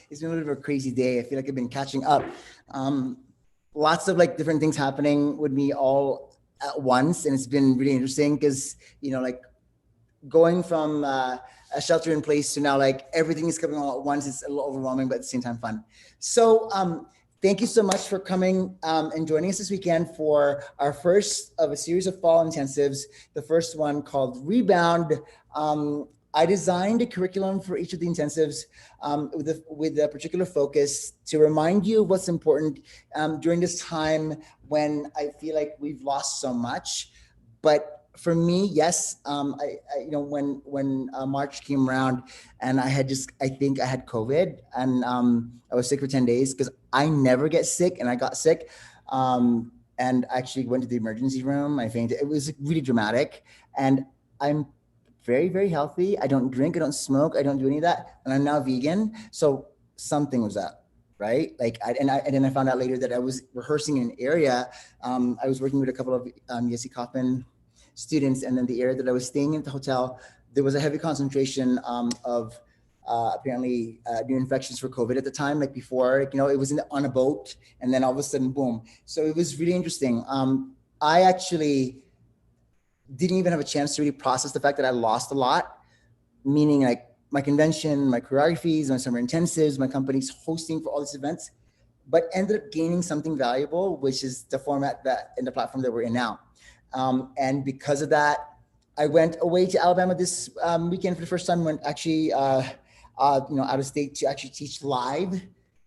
It's been a little bit of a crazy day. I feel like I've been catching up. Lots of like different things happening with me all at once, and it's been really interesting because like going from a shelter in place to now like everything is coming all at once. It's a little overwhelming, but at the same time fun. So thank you so much for coming and joining us this weekend for our first of a series of fall intensives. The first one called Rebound. I designed a curriculum for each of the intensives with a particular focus to remind you of what's important during this time when I feel like we've lost so much. But for me, yes, when March came around and I think I had COVID and I was sick for 10 days because I never get sick and I got sick and I actually went to the emergency room. I fainted. It was really dramatic and I'm very, very healthy. I don't drink, I don't smoke, I don't do any of that. And I'm now vegan. So something was up, right? And then I found out later that I was rehearsing in an area. I was working with a couple of USC Kaufman students. And then the area that I was staying in at the hotel, there was a heavy concentration of apparently new infections for COVID at the time, like before, it was on a boat and then all of a sudden, boom. So it was really interesting. I actually didn't even have a chance to really process the fact that I lost a lot, meaning like my convention, my choreographies, my summer intensives, my company's hosting for all these events, but ended up gaining something valuable, which is the format and the platform that we're in now. And because of that, I went away to Alabama this weekend for the first time, went actually out of state to actually teach live,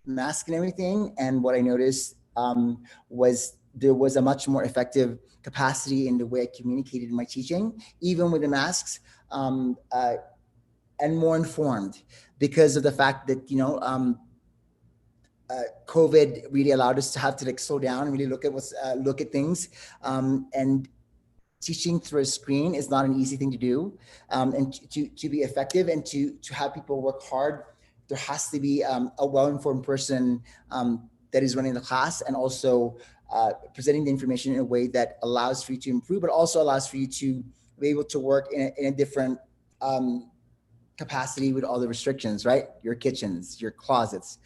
mask and everything. And what I noticed was there was a much more effective capacity in the way I communicated in my teaching, even with the masks, and more informed because of the fact that, COVID really allowed us to have to like slow down and really look at things. And teaching through a screen is not an easy thing to do. And to be effective and to have people work hard, there has to be a well-informed person that is running the class and also presenting the information in a way that allows for you to improve, but also allows for you to be able to work in a different capacity with all the restrictions, right? Your kitchens, your closets.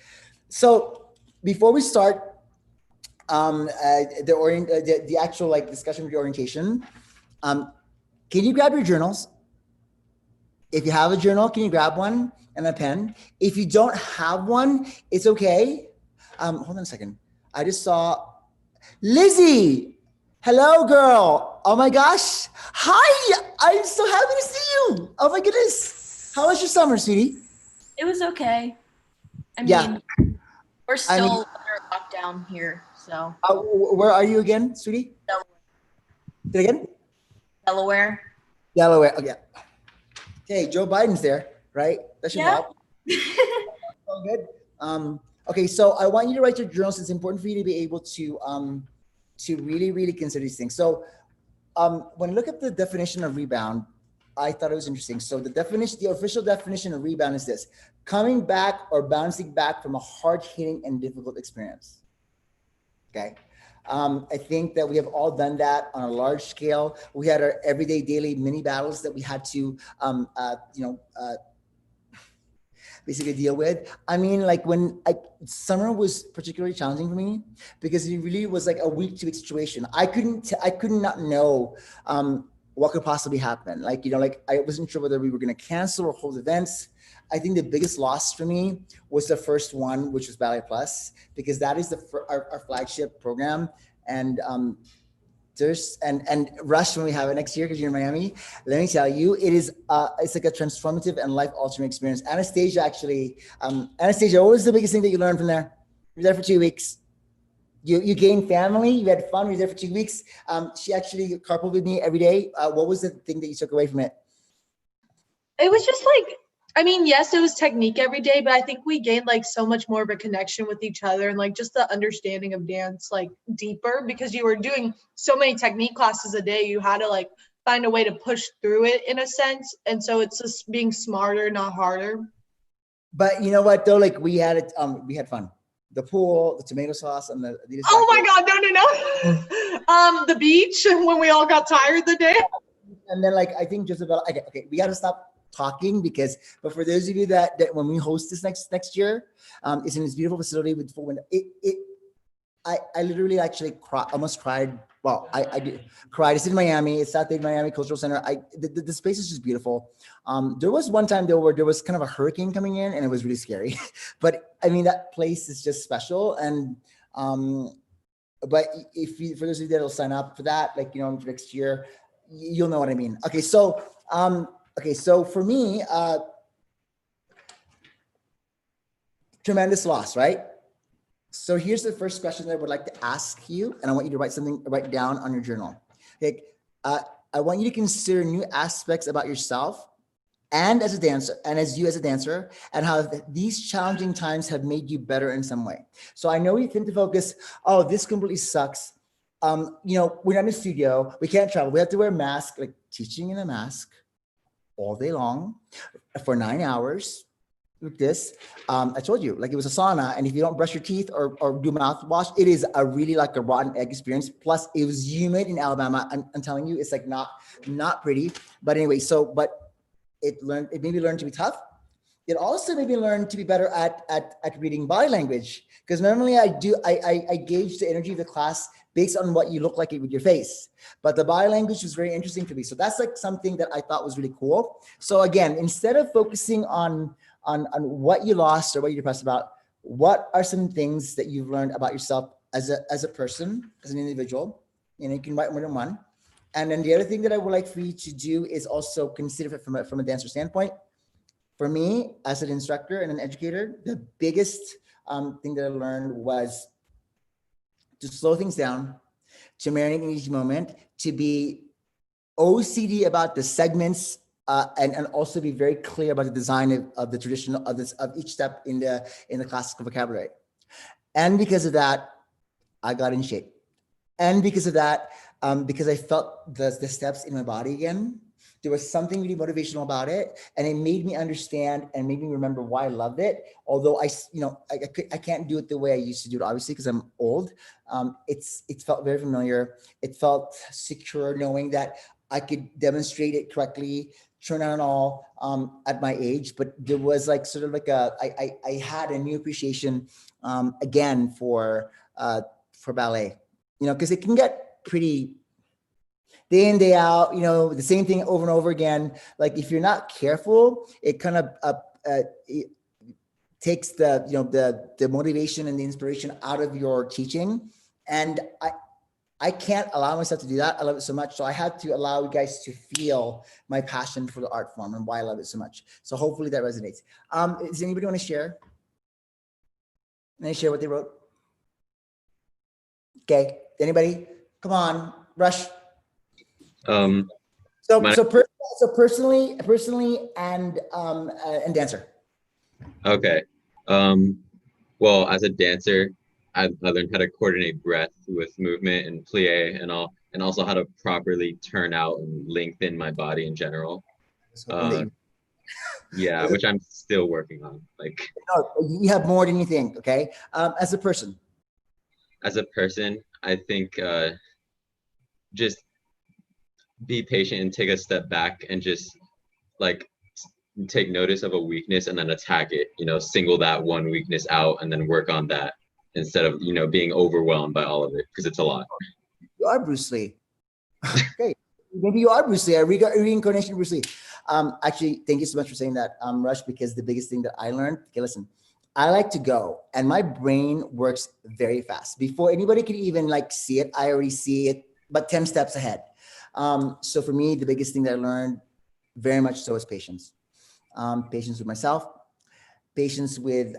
So before we start the actual like discussion with the orientation, can you grab your journals? If you have a journal, can you grab one and a pen? If you don't have one, it's okay. Hold on a second. I just saw Lizzie. Hello, girl. Oh my gosh. Hi. I'm so happy to see you. Oh my goodness. How was your summer, sweetie? It was okay. I mean, we're still under lockdown here, so. Where are you again, sweetie? Delaware. Say it again? Delaware. Delaware. Okay. Okay, Joe Biden's there, right? That should help. All good. Okay, so I want you to write your journals. It's important for you to be able to really, really consider these things. So when I look at the definition of rebound, I thought it was interesting. So the official definition of rebound is this: coming back or bouncing back from a hard-hitting and difficult experience. Okay. I think that we have all done that on a large scale. We had our everyday, daily mini battles that we had to, basically deal with. I mean, like summer was particularly challenging for me because it really was like a week-to-week situation. I could not know what could possibly happen. Like I wasn't sure whether we were going to cancel or hold events. I think the biggest loss for me was the first one, which was Ballet Plus, because that is our flagship program. And and Rush, when we have it next year, because you're in Miami, let me tell you, it's like a transformative and life-altering experience. Anastasia, actually, Anastasia, what was the biggest thing that you learned from there? You were there for 2 weeks. You gained family, you had fun, you were there for 2 weeks. She actually carpooled with me every day. What was the thing that you took away from it? It was just like, I mean, yes, it was technique every day, but I think we gained like so much more of a connection with each other and like just the understanding of dance like deeper, because you were doing so many technique classes a day. You had to like find a way to push through it in a sense. And so it's just being smarter, not harder. But you know what though? Like we had fun. The pool, the tomato sauce, and the oh my God, no. The beach when we all got tired the day. And then like I think just about okay, we got to stop talking but for those of you that when we host this next year, it's in this beautiful facility with full window. I literally actually almost cried. Well, I did cried. It's in Miami. It's at the Miami Cultural Center. The space is just beautiful. There was one time though where there was kind of a hurricane coming in, and it was really scary. But I mean, that place is just special. And but for those of you that'll sign up for that, like next year, you'll know what I mean. Okay, so for me, tremendous loss, right? So here's the first question that I would like to ask you, and I want you to write down on your journal. Okay, I want you to consider new aspects about yourself and as a dancer, and as you as a dancer, and how these challenging times have made you better in some way. So I know we tend to focus, oh, this completely sucks. We're not in a studio, we can't travel, we have to wear a mask, like teaching in a mask all day long for 9 hours. Like this, I told you, like it was a sauna, and if you don't brush your teeth or do mouthwash, it is a really like a rotten egg experience. Plus, it was humid in Alabama. I'm telling you, it's like not pretty. But anyway, but it made me learn to be tough. It also made me learn to be better at reading body language, because normally I gauge the energy of the class based on what you look like with your face. But the body language was very interesting to me. So that's like something that I thought was really cool. So again, instead of focusing on what you lost or what you're depressed about, what are some things that you've learned about yourself as a person, as an individual? You can write more than one. And then the other thing that I would like for you to do is also consider it from a dancer standpoint. For me, as an instructor and an educator, the biggest thing that I learned was to slow things down, to marinate in each moment, to be OCD about the segments, and also be very clear about the design of the traditional of each step in the classical vocabulary. And because of that, I got in shape. And because of that, because I felt the steps in my body again, there was something really motivational about it, and it made me understand and made me remember why I loved it. Although I can't do it the way I used to do it, obviously, because I'm old. It felt very familiar. It felt secure knowing that I could demonstrate it correctly, turn on all at my age. But there was like sort of like I had a new appreciation again for ballet, because it can get pretty day in, day out, the same thing over and over again. Like if you're not careful, it kind of it takes the motivation and the inspiration out of your teaching. And I can't allow myself to do that. I love it so much. So I had to allow you guys to feel my passion for the art form and why I love it so much. So hopefully that resonates. Does anybody want to share? Can they share what they wrote? Okay. Anybody? Come on, Rush. So personally and dancer. Okay. Well, as a dancer, I learned how to coordinate breath with movement and plie and all, and also how to properly turn out and lengthen my body in general. Yeah, which I'm still working on. Like, no, you have more than you think. Okay. As a person, I think just be patient and take a step back and just like take notice of a weakness and then attack it. Single that one weakness out and then work on that, instead of being overwhelmed by all of it, because it's a lot. You are Bruce Lee. Okay, maybe you are Bruce Lee. A reincarnation of Bruce Lee. Actually, thank you so much for saying that, Rush, because the biggest thing that I learned. Okay, listen. I like to go, and my brain works very fast. Before anybody can even like see it, I already see it, but 10 steps ahead. So for me, the biggest thing that I learned very much so is patience. Patience with myself, patience with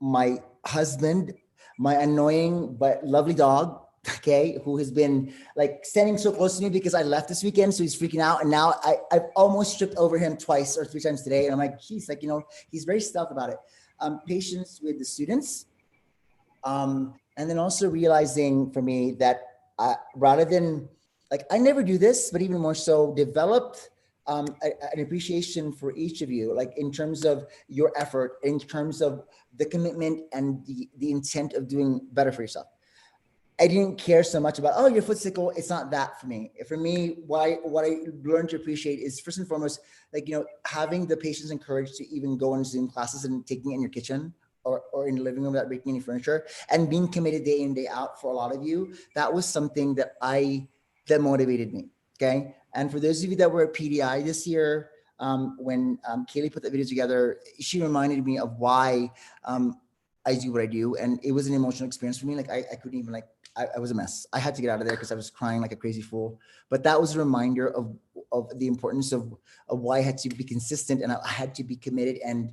my husband, my annoying but lovely dog, okay, who has been like standing so close to me because I left this weekend, so he's freaking out. And now I've almost tripped over him twice or 3 times today. And I'm like, geez, like, he's very stealth about it. Patience with the students. And then also realizing for me that rather than, like, I never do this, but even more so, developed an appreciation for each of you, like in terms of your effort, in terms of the commitment and the intent of doing better for yourself. I didn't care so much about, oh, your foot's sickle. It's not that for me. For me, what I learned to appreciate is first and foremost, like, having the patience and courage to even go on Zoom classes and taking it in your kitchen or in the living room without breaking any furniture, and being committed day in, day out for a lot of you. That was something that motivated me. Okay. And for those of you that were at PDI this year, when Kaylee put that video together, she reminded me of why I do what I do. And it was an emotional experience for me. Like I couldn't even I was a mess. I had to get out of there because I was crying like a crazy fool. But that was a reminder of the importance of why I had to be consistent, and I had to be committed and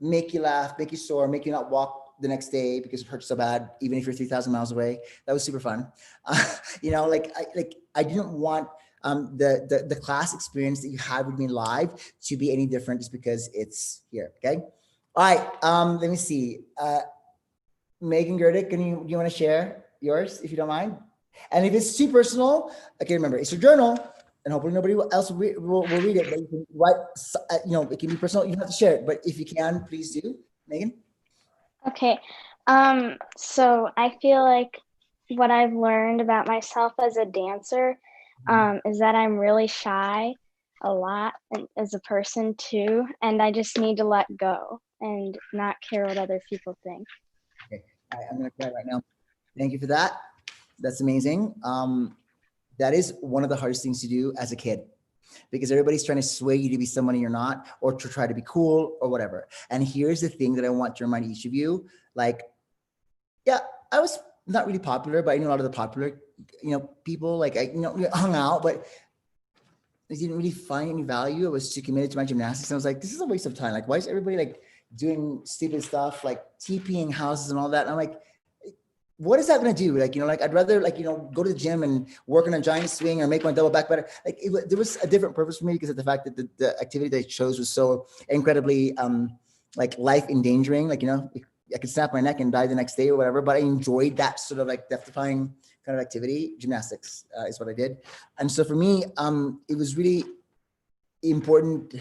make you laugh, make you sore, make you not walk the next day because it hurts so bad, even if you're 3,000 miles away. That was super fun. I didn't want the class experience that you had with me live to be any different just because it's here. Okay. All right. Let me see. Megan Gerdick, do you want to share yours if you don't mind? And if it's too personal, okay, remember it's your journal, and hopefully nobody else will read it. But you can write, it can be personal. You don't have to share it, but if you can, please do. Megan. Okay. So I feel like what I've learned about myself as a dancer is that I'm really shy a lot as a person too, and I just need to let go and not care what other people think. Okay, I'm gonna cry right now. Thank you for that. That's amazing. That is one of the hardest things to do as a kid, because everybody's trying to sway you to be someone you're not, or to try to be cool or whatever. And here's the thing that I want to remind each of you, like, yeah, I was not really popular, but I knew a lot of the popular, people, like we hung out, but I didn't really find any value. I was too committed to my gymnastics. And I was like, this is a waste of time. Like, why is everybody like doing stupid stuff, like TPing houses and all that? And I'm like, what is that going to do? Like, I'd rather go to the gym and work on a giant swing or make my double back better. Like there was a different purpose for me because of the fact that the activity that I chose was so incredibly like life endangering. Like, I could snap my neck and die the next day or whatever, but I enjoyed that sort of like death-defying kind of activity. Gymnastics is what I did. And so for me, it was really important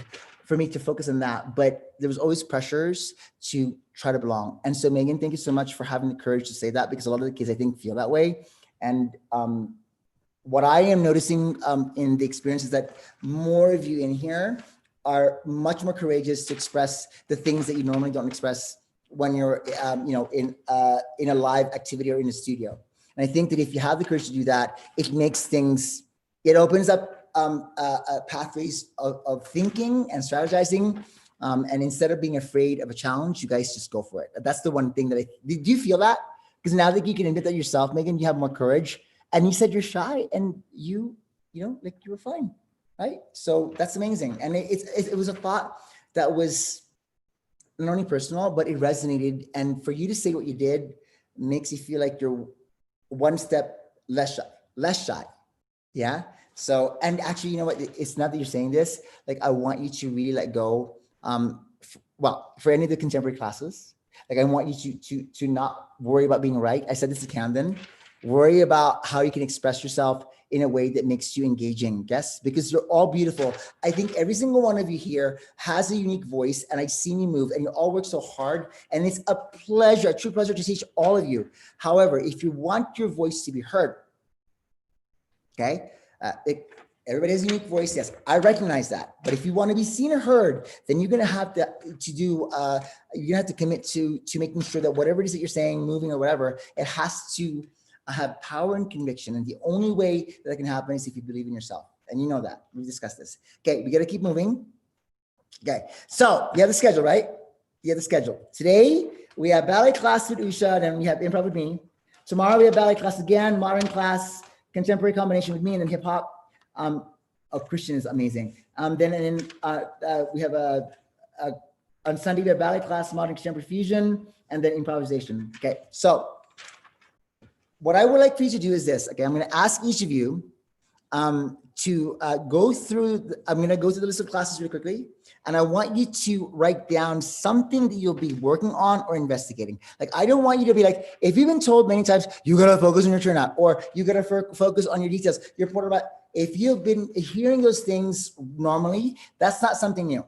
for me to focus on that, but there was always pressures to try to belong. And so Megan, thank you so much for having the courage to say that, because a lot of the kids I think feel that way. And what I am noticing in the experience is that more of you in here are much more courageous to express the things that you normally don't express when you're in a live activity or in a studio. And I think that if you have the courage to do that, it makes things, it opens up pathways of thinking and strategizing. And instead of being afraid of a challenge, you guys just go for it. That's the one thing that do you feel that? Because now that you can admit that yourself, Megan, you have more courage, and you said you're shy, and you were fine, right? So that's amazing. And it was a thought that was not only personal, but it resonated. And for you to say what you did makes you feel like you're one step less shy. Yeah. So, and actually, you know what? It's not that you're saying this, like, I want you to really let go. For any of the contemporary classes, like, I want you to not worry about being right. I said this to Camden. Worry about how you can express yourself in a way that makes you engaging, yes? Because you're all beautiful. I think every single one of you here has a unique voice, and I've seen you move, and you all work so hard, and it's a pleasure, a true pleasure to teach all of you. However, if you want your voice to be heard, okay? Everybody has a unique voice, yes, I recognize that. But if you want to be seen or heard, then you're going to have you have to commit to making sure that whatever it is that you're saying, moving or whatever, it has to have power and conviction. And the only way that can happen is if you believe in yourself. And you know that. We've discussed this. Okay, we got to keep moving. Okay, so you have the schedule, right? You have the schedule. Today, we have ballet class with Usha, then we have improv with me. Tomorrow, we have ballet class again, modern class, contemporary combination with me, and then hip hop. Christian is amazing. Then we have on Sunday, we have ballet class, modern contemporary fusion, and then improvisation. Okay, so what I would like for you to do is this. Okay, I'm going to ask each of you to go through. I'm going to go through the list of classes really quickly, and I want you to write down something that you'll be working on or investigating. Like, I don't want you to be like, if you've been told many times, you got to focus on your turnout, or you got to focus on your details, your quarterback. If you've been hearing those things normally, that's not something new.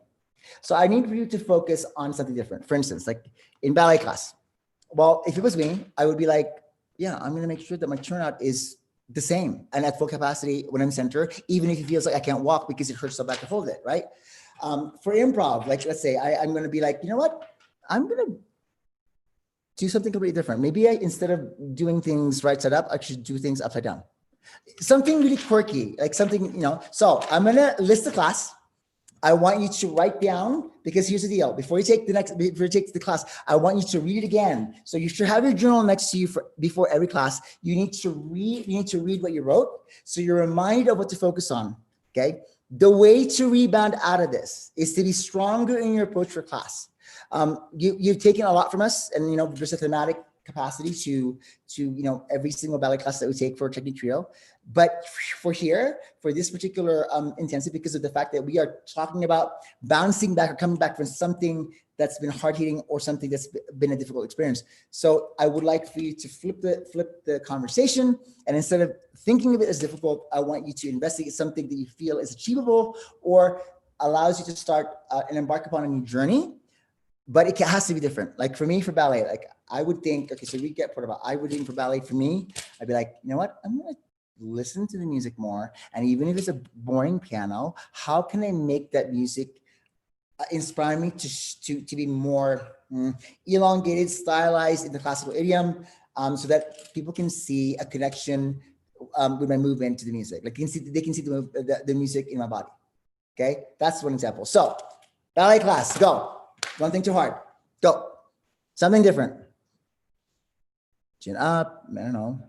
So I need for you to focus on something different. For instance, like in ballet class. Well, if it was me, I would be like, yeah, I'm going to make sure that my turnout is the same and at full capacity when I'm center, even if it feels like I can't walk because it hurts so bad to hold it, right? For improv, like let's say I'm going to be like, you know what? I'm going to do something completely different. Maybe instead of doing things right side up, I should do things upside down. Something really quirky, like something, so I'm going to list the class. I want you to write down, because here's the deal. Before you take the class, I want you to read it again. So you should have your journal next to you before every class. You need to read what you wrote. So you're reminded of what to focus on, okay? The way to rebound out of this is to be stronger in your approach for class. You've taken a lot from us, and there's a thematic capacity to every single ballet class that we take for technique trio. But for this particular intensive, because of the fact that we are talking about bouncing back or coming back from something that's been hard hitting or something that's been a difficult experience. So I would like for you to flip the conversation, and instead of thinking of it as difficult, I want you to investigate something that you feel is achievable or allows you to start and embark upon a new journey. But it has to be different. Like for me, for ballet, like I would think, okay, so we get part about, I would think for ballet, for me, I'd be like, you know what? I'm going to listen to the music more. And even if it's a boring piano, how can I make that music inspire me to be more elongated, stylized in the classical idiom, so that people can see a connection with my movement to the music. Like they can see the music in my body. Okay, that's one example. So ballet class, go. Don't think too hard. Go. Something different. Chin up. I don't know.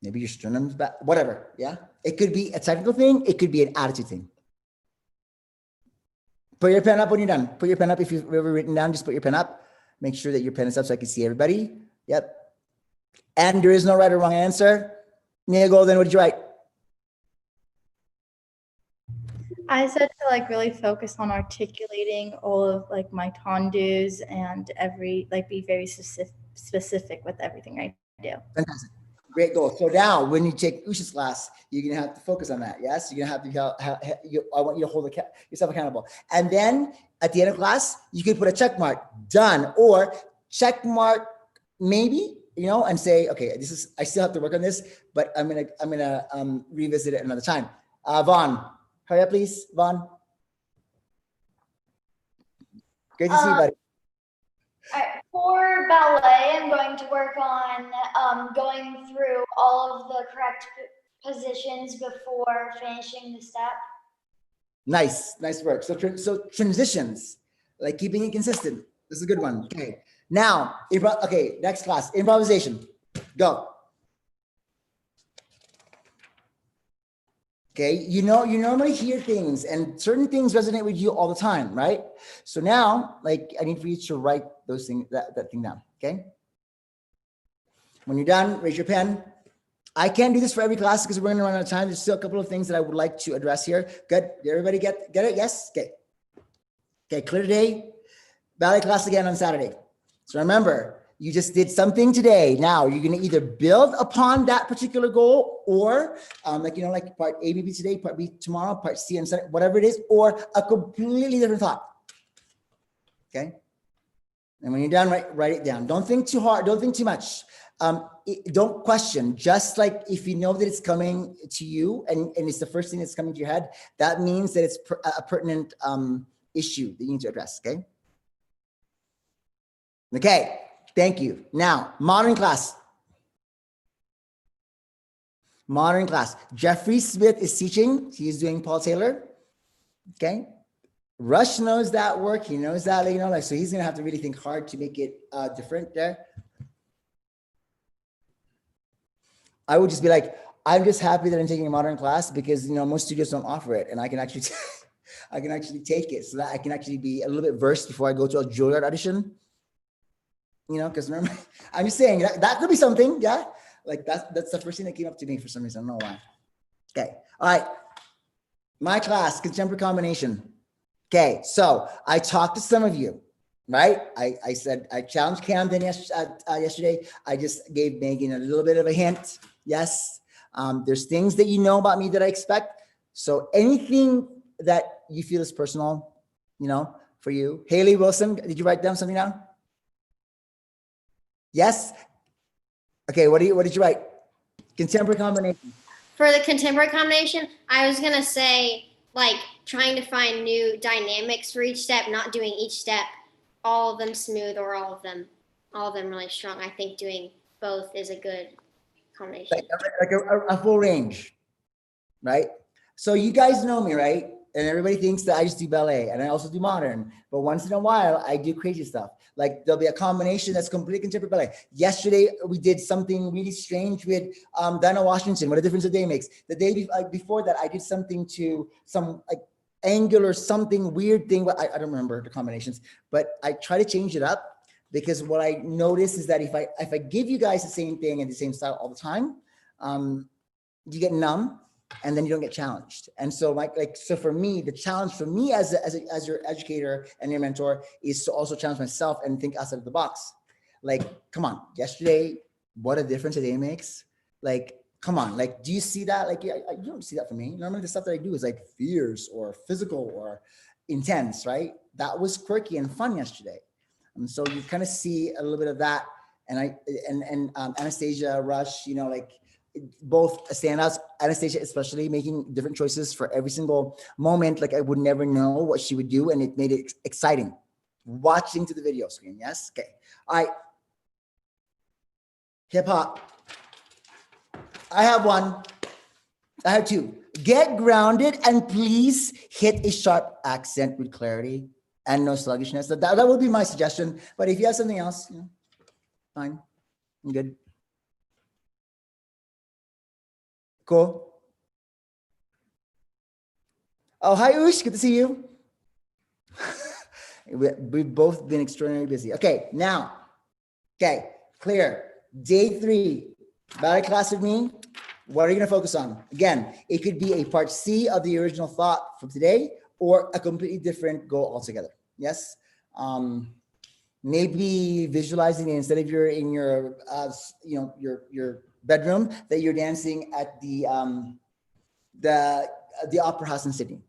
Maybe your sternum's back. Whatever. Yeah. It could be a technical thing. It could be an attitude thing. Put your pen up when you're done. Put your pen up. If you've ever written down, just put your pen up. Make sure that your pen is up so I can see everybody. Yep. And there is no right or wrong answer. Nia Golden, what did you write? I said to really focus on articulating all of my tendus and be very specific with everything I do. Fantastic. Great goal. So now when you take Usha's class, you're going to have to focus on that. Yes. You're going to have to, I want you to hold yourself accountable. And then at the end of class, you can put a check mark, done, or check mark maybe, and say, okay, I still have to work on this, but I'm going to revisit it another time. Vaughn. Hurry up, please, Vaughn. Great to see you, buddy. For ballet, I'm going to work on going through all of the correct positions before finishing the step. Nice work. So transitions, like keeping it consistent. This is a good one. Okay, now, okay, next class, improvisation. Go. Okay, you normally hear things and certain things resonate with you all the time, right? So now, I need for you to write those things, that thing down, okay? When you're done, raise your pen. I can't do this for every class because we're gonna run out of time. There's still a couple of things that I would like to address here. Good, did everybody get it? Yes, okay. Okay, clear today. Ballet class again on Saturday. So remember, you just did something today. Now you're going to either build upon that particular goal or like part A maybe today, part B tomorrow, part C and Sunday, whatever it is, or a completely different thought. Okay. And when you're done, write it down. Don't think too hard. Don't think too much. Don't question. Just like if you know that it's coming to you and it's the first thing that's coming to your head, that means that it's a pertinent issue that you need to address. Okay. Okay. Thank you. Now, modern class. Modern class. Jeffrey Smith is teaching. He's doing Paul Taylor. Okay. Rush knows that work. He knows that, so he's going to have to really think hard to make it different there. I would just be like, I'm just happy that I'm taking a modern class because, most studios don't offer it. And I can actually, take it so that I can actually be a little bit versed before I go to a Juilliard audition. Because remember, I'm just saying that could be something, yeah? That's the first thing that came up to me for some reason. I don't know why. Okay, all right. My class, contemporary combination. Okay, so I talked to some of you, right? I said, I challenged Camden yesterday. I just gave Megan a little bit of a hint. Yes, there's things that you know about me that I expect. So anything that you feel is personal, for you. Haley Wilson, did you write down something down? Yes. Okay, what did you write? Contemporary combination. For the contemporary combination, I was gonna say like trying to find new dynamics for each step, not doing each step all of them smooth or all of them really strong. I think doing both is a good combination. Like a full range, right? So you guys know me, right? And everybody thinks that I just do ballet and I also do modern, but once in a while I do crazy stuff. Like there'll be a combination that's completely contemporary ballet. Yesterday we did something really strange with Dinah Washington. What a difference a day makes. The day before that I did something to some like angular something weird thing, but I don't remember the combinations, but I try to change it up because what I notice is that if I give you guys the same thing and the same style all the time, you get numb and then you don't get challenged. And so so for me, the challenge for me as your educator and your mentor is to also challenge myself and think outside of the box. Like, come on, yesterday, what a difference a day makes. Like, come on, like, do you see that? Like, you don't see that for me. Normally the stuff that I do is like fierce or physical or intense, right? That was quirky and fun yesterday. And so you kind of see a little bit of that. And Anastasia, Rush, you know, like both standouts, Anastasia especially making different choices for every single moment. Like I would never know what she would do. And it made it exciting watching to the video screen. Yes. Okay. All right. Hip hop. I have one. I have two. Get grounded and please hit a sharp accent with clarity and no sluggishness. That would be my suggestion. But if you have something else, you know, fine. I'm good. Cool. Oh, hi, Ush. Good to see you. We've both been extraordinarily busy. Okay, now. Okay, clear. Day 3. Ballet class with me. What are you going to focus on? Again, it could be a part C of the original thought from today or a completely different goal altogether. Yes. Maybe visualizing it instead of you're in your, your bedroom that you're dancing at the Opera House in Sydney.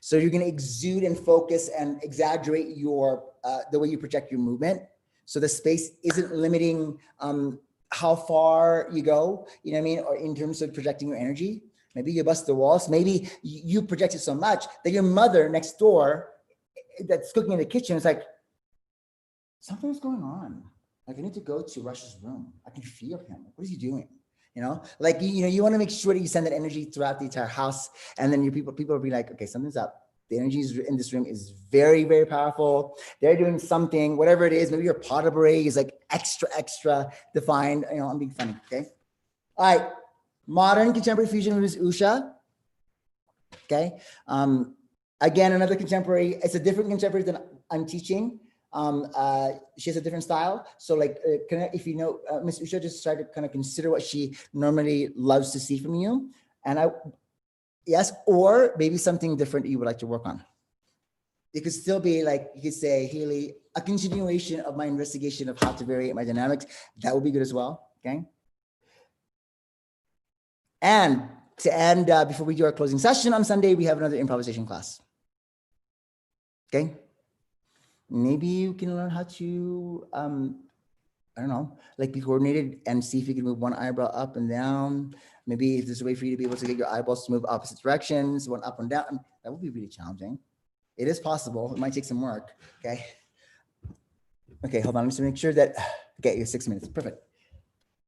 So you're going to exude and focus and exaggerate your the way you project your movement. So the space isn't limiting how far you go, you know what I mean? Or in terms of projecting your energy. Maybe you bust the walls. Maybe you project it so much that your mother next door that's cooking in the kitchen is like, something's going on. Like I need to go to Rush's room. I can feel him. What is he doing? You know, like, you want to make sure that you send that energy throughout the entire house. And then your people will be like, okay, something's up. The energy in this room is very, very powerful. They're doing something, whatever it is. Maybe your pas de bourrée is like extra defined. You know, I'm being funny. Okay. All right. Modern contemporary fusion with Usha. Okay. Again, another contemporary. It's a different contemporary than I'm teaching. She has a different style. So like, if you know, Miss Usha, just try to kind of consider what she normally loves to see from you. And yes, or maybe something different you would like to work on. It could still be like, you could say, Haley, a continuation of my investigation of how to vary my dynamics. That would be good as well, okay? And to end, before we do our closing session on Sunday, we have another improvisation class, okay? Maybe you can learn how to, I don't know, like be coordinated and see if you can move one eyebrow up and down. Maybe if there's a way for you to be able to get your eyeballs to move opposite directions, one up and down, that would be really challenging. It is possible. It might take some work. Okay. Okay, hold on. Let me just make sure that, okay, you're 6 minutes. Perfect.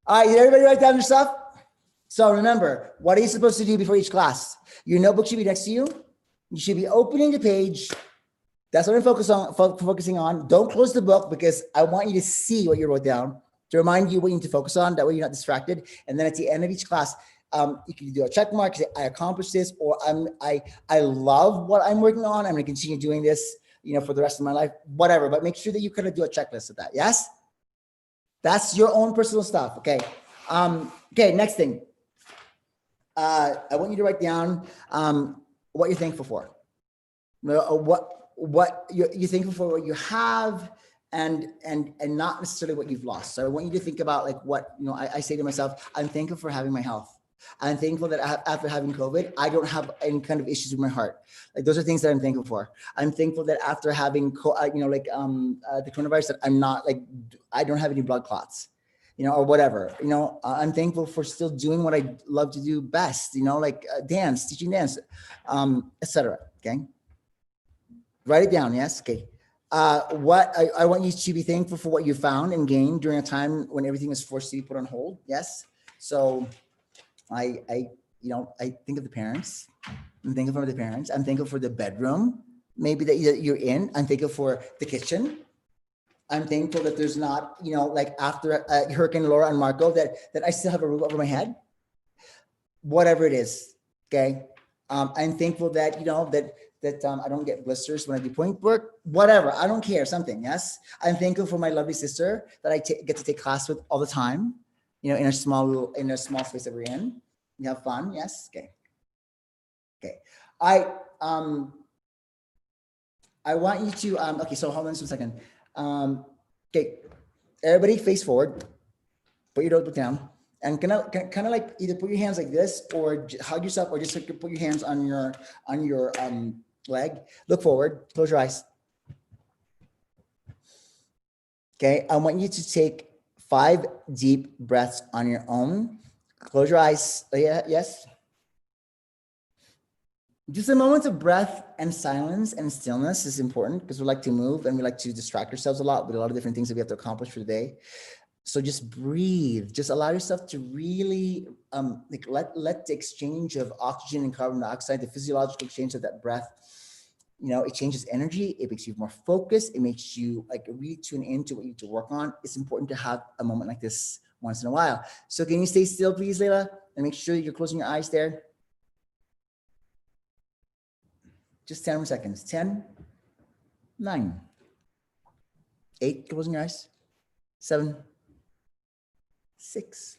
All right, did everybody write down your stuff? So remember, what are you supposed to do before each class? Your notebook should be next to you. You should be opening the page. That's what I'm focusing on. Don't close the book because I want you to see what you wrote down to remind you what you need to focus on. That way you're not distracted. And then at the end of each class, you can do a check mark, say, I accomplished this, or I love what I'm working on. I'm going to continue doing this, for the rest of my life, whatever. But make sure that you kind of do a checklist of that. Yes? That's your own personal stuff. Okay. Okay. Next thing. I want you to write down what you're thankful for. What you're thankful for, what you have, and not necessarily what you've lost. So I want you to think about like what, I say to myself, I'm thankful for having my health. I'm thankful that after having COVID, I don't have any kind of issues with my heart. Like those are things that I'm thankful for. I'm thankful that after having, the coronavirus, that I'm not like, I don't have any blood clots. or whatever, I'm thankful for still doing what I love to do best, like dance, teaching dance, etc. Okay. Write it down. Yes. Okay. What I want you to be thankful for what you found and gained during a time when everything is forced to be put on hold. Yes. So I think of the parents. I'm thankful for the parents. I'm thankful for the bedroom, maybe that you're in. I'm thankful for the kitchen. I'm thankful that there's not, like after Hurricane Laura and Marco, that I still have a roof over my head, whatever it is. Okay. I'm thankful that, that I don't get blisters when I do point work, whatever. I don't care, something. Yes. I'm thankful for my lovely sister that I get to take class with all the time, in a small space that we're in. You have fun. Yes. Okay. Okay. I want you to, okay, so hold on just a second. Okay, everybody face forward, put your notebook down, and kind of like either put your hands like this or hug yourself, or just put your hands on your leg, look forward, close your eyes. Okay, I want you to take 5 deep breaths on your own. Close your eyes. Yeah, yes. Just a moment of breath and silence and stillness is important because we like to move and we like to distract ourselves a lot with a lot of different things that we have to accomplish for the day. So just breathe. Just allow yourself to really let the exchange of oxygen and carbon dioxide, the physiological exchange of that breath, it changes energy. It makes you more focused. It makes you really tune into what you need to work on. It's important to have a moment like this once in a while. So can you stay still, please, Layla? And make sure you're closing your eyes there. Just 10 more seconds. 10, 9, 8, closing your eyes. 7, 6,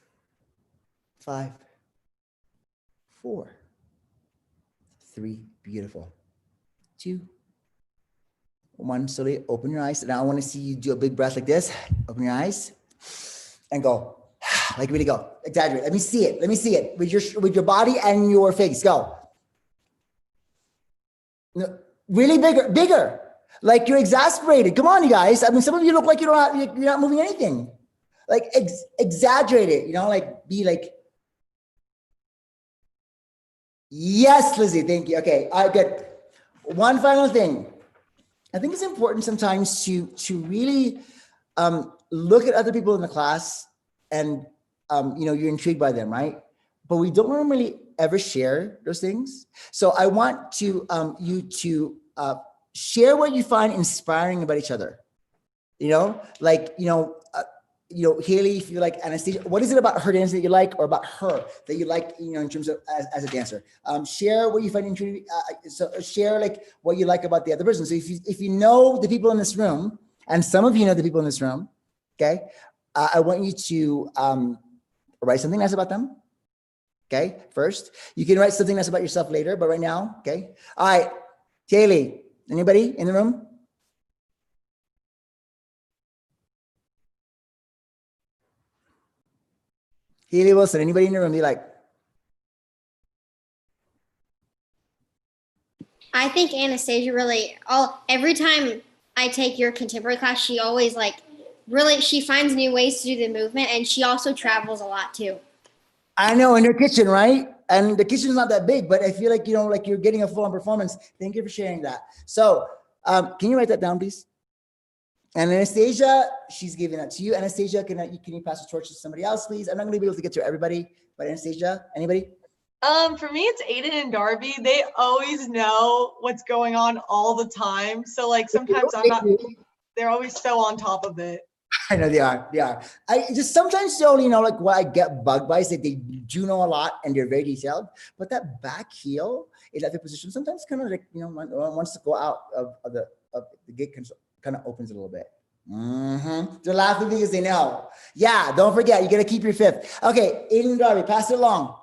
5, 4, 3, beautiful. 2, 1, slowly open your eyes. Now I want to see you do a big breath like this. Open your eyes and go. Like really go. Exaggerate. Let me see it. Let me see it with your body and your face. Go. No, really bigger. Like you're exasperated. Come on, you guys. I mean, some of you look like you're not moving anything. Like exaggerate it, like be like, yes, Lizzie, thank you. Okay, all right, good. One final thing. I think it's important sometimes to really look at other people in the class and, you're intrigued by them, right? But we don't normally ever share those things. So I want to you to share what you find inspiring about each other. Haley, if you like Anastasia, what is it about her dance that you like, or about her that you like, in terms of as a dancer? Share what you find intriguing. So share what you like about the other person. So if you know the people in this room, and some of you know the people in this room, okay, I want you to write something nice about them. Okay, first. You can write something nice about yourself later, but right now, okay. All right, Haley, anybody in the room? Haley Wilson, anybody in the room? Be like, I think Anastasia every time I take your contemporary class, she always she finds new ways to do the movement, and she also travels a lot too. I know, in your kitchen, right? And the kitchen is not that big, but I feel like, you're getting a full-on performance. Thank you for sharing that. So can you write that down, please? And Anastasia, she's giving that to you. Anastasia, can you pass the torch to somebody else, please? I'm not going to be able to get to everybody, but Anastasia, anybody? For me, it's Aiden and Darby. They always know what's going on all the time. So sometimes they're always so on top of it. I know they are. I just sometimes what I get bugged by is that they do know a lot and they're very detailed, but that back heel in that position sometimes kind of wants to go out of the gate, kind of opens a little bit. They're laughing because they know. Yeah, don't forget, you got to keep your 5th. Okay, Aiden and Darby, pass it along.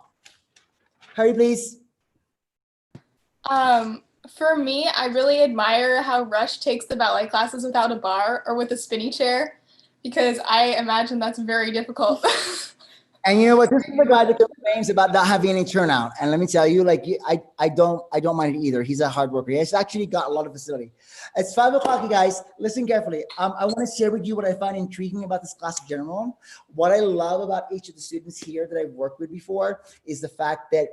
Hurry, please. For me, I really admire how Rush takes the ballet classes without a bar or with a spinny chair, because I imagine that's very difficult. And you know what? This is the guy that complains about not having any turnout. And let me tell you, like, I don't mind it either. He's a hard worker. He's actually got a lot of facility. It's 5 o'clock, you guys. Listen carefully. I want to share with you what I find intriguing about this class in general. What I love about each of the students here that I've worked with before is the fact that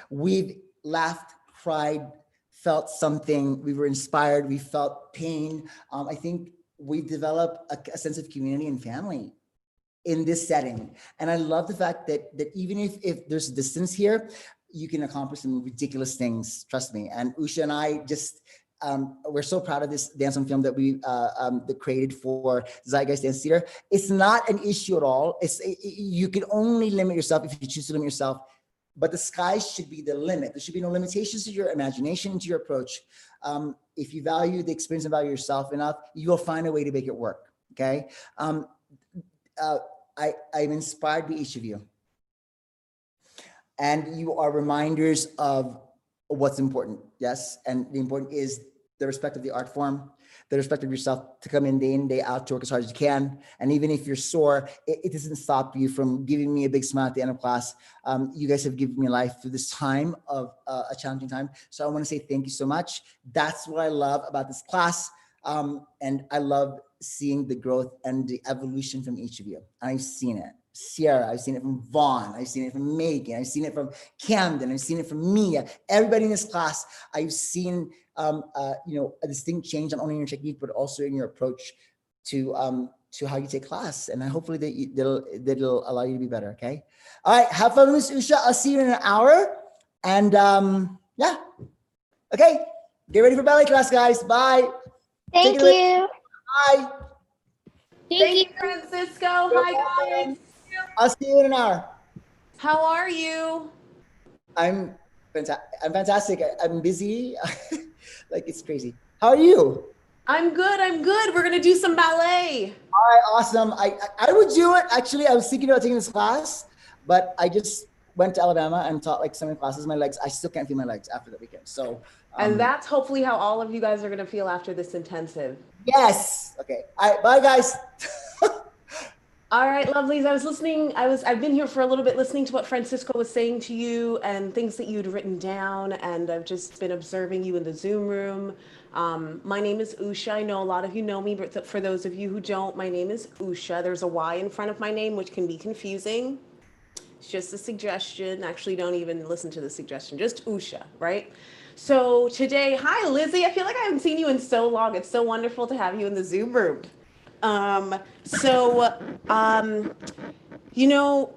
we've laughed, cried, felt something. We were inspired. We felt pain. I think we've developed a sense of community and family in this setting. And I love the fact that even if there's distance here, you can accomplish some ridiculous things, trust me. And Usha and I just, we're so proud of this dance on film that we that created for Zeitgeist Dance Theater. It's not an issue at all. You can only limit yourself if you choose to limit yourself, but the sky should be the limit. There should be no limitations to your imagination, to your approach. If you value the experience and value yourself enough, you will find a way to make it work, okay? I'm inspired by each of you. And you are reminders of what's important, yes? And the important is the respect of the art form, the respect of yourself to come in day out to work as hard as you can. And even if you're sore, it doesn't stop you from giving me a big smile at the end of class. You guys have given me life through this time of a challenging time. So I wanna say thank you so much. That's what I love about this class. And I love seeing the growth and the evolution from each of you. I've seen it. Sierra, I've seen it from Vaughn, I've seen it from Megan, I've seen it from Camden, I've seen it from Mia. Everybody in this class, I've seen you know, a distinct change not only in your technique, but also in your approach to how you take class. And hopefully that'll allow you to be better, okay? All right, have fun with Usha. I'll see you in an hour. And yeah, okay, get ready for ballet class, guys. Bye. Thank you. Bye. Thank you, Francisco. Hi, guys. I'll see you in an hour. How are you? I'm fantastic. I'm busy. Like, it's crazy. How are you? I'm good. We're going to do some ballet. All right, awesome. I would do it. Actually, I was thinking about taking this class, but I just went to Alabama and taught like 7 classes. My legs, I still can't feel my legs after the weekend. So, and that's hopefully how all of you guys are going to feel after this intensive. Yes. Okay. All right. Bye, guys. All right, lovelies. I've been here for a little bit listening to what Francisco was saying to you and things that you'd written down. And I've just been observing you in the Zoom room. My name is Usha. I know a lot of you know me, but for those of you who don't, my name is Usha. There's a Y in front of my name, which can be confusing. It's just a suggestion. Actually, don't even listen to the suggestion, just Usha, right? So today, hi, Lizzie. I feel like I haven't seen you in so long. It's so wonderful to have you in the Zoom room. You know,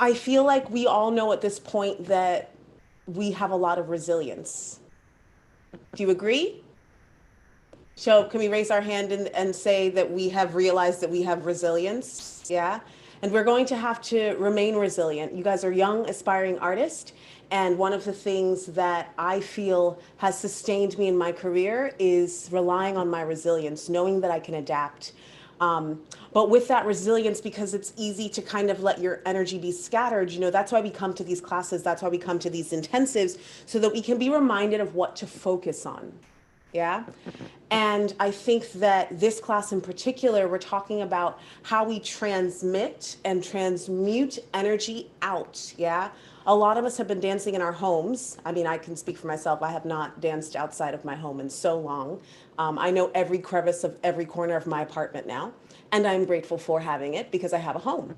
I feel like we all know at this point that we have a lot of resilience. Do you agree? So can we raise our hand and say that we have realized that we have resilience? Yeah. And we're going to have to remain resilient. You guys are young, aspiring artists. And one of the things that I feel has sustained me in my career is relying on my resilience, knowing that I can adapt. But with that resilience, because it's easy to kind of let your energy be scattered, you know, that's why we come to these classes, that's why we come to these intensives, so that we can be reminded of what to focus on. Yeah. And I think that this class in particular, we're talking about how we transmit and transmute energy out. Yeah. A lot of us have been dancing in our homes. I mean, I can speak for myself. I have not danced outside of my home in so long. I know every crevice of every corner of my apartment now, and I'm grateful for having it because I have a home.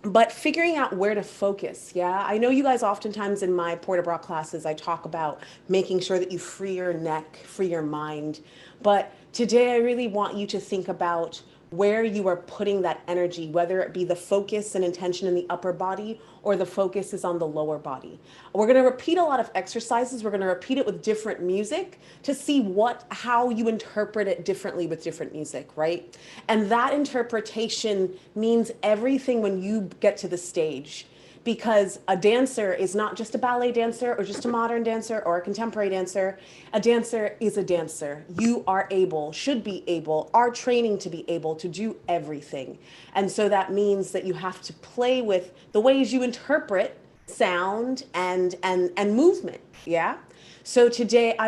But figuring out where to focus, yeah? I know you guys oftentimes in my Port de Bras classes, I talk about making sure that you free your neck, free your mind. But today I really want you to think about where you are putting that energy, whether it be the focus and intention in the upper body or the focus is on the lower body. We're going to repeat a lot of exercises. We're going to repeat it with different music to see how you interpret it differently with different music, right? And that interpretation means everything when you get to the stage. Because a dancer is not just a ballet dancer or just a modern dancer or a contemporary dancer. A dancer is a dancer. You are able, should be able, are training to be able to do everything. And so that means that you have to play with the ways you interpret sound and movement, yeah? So today I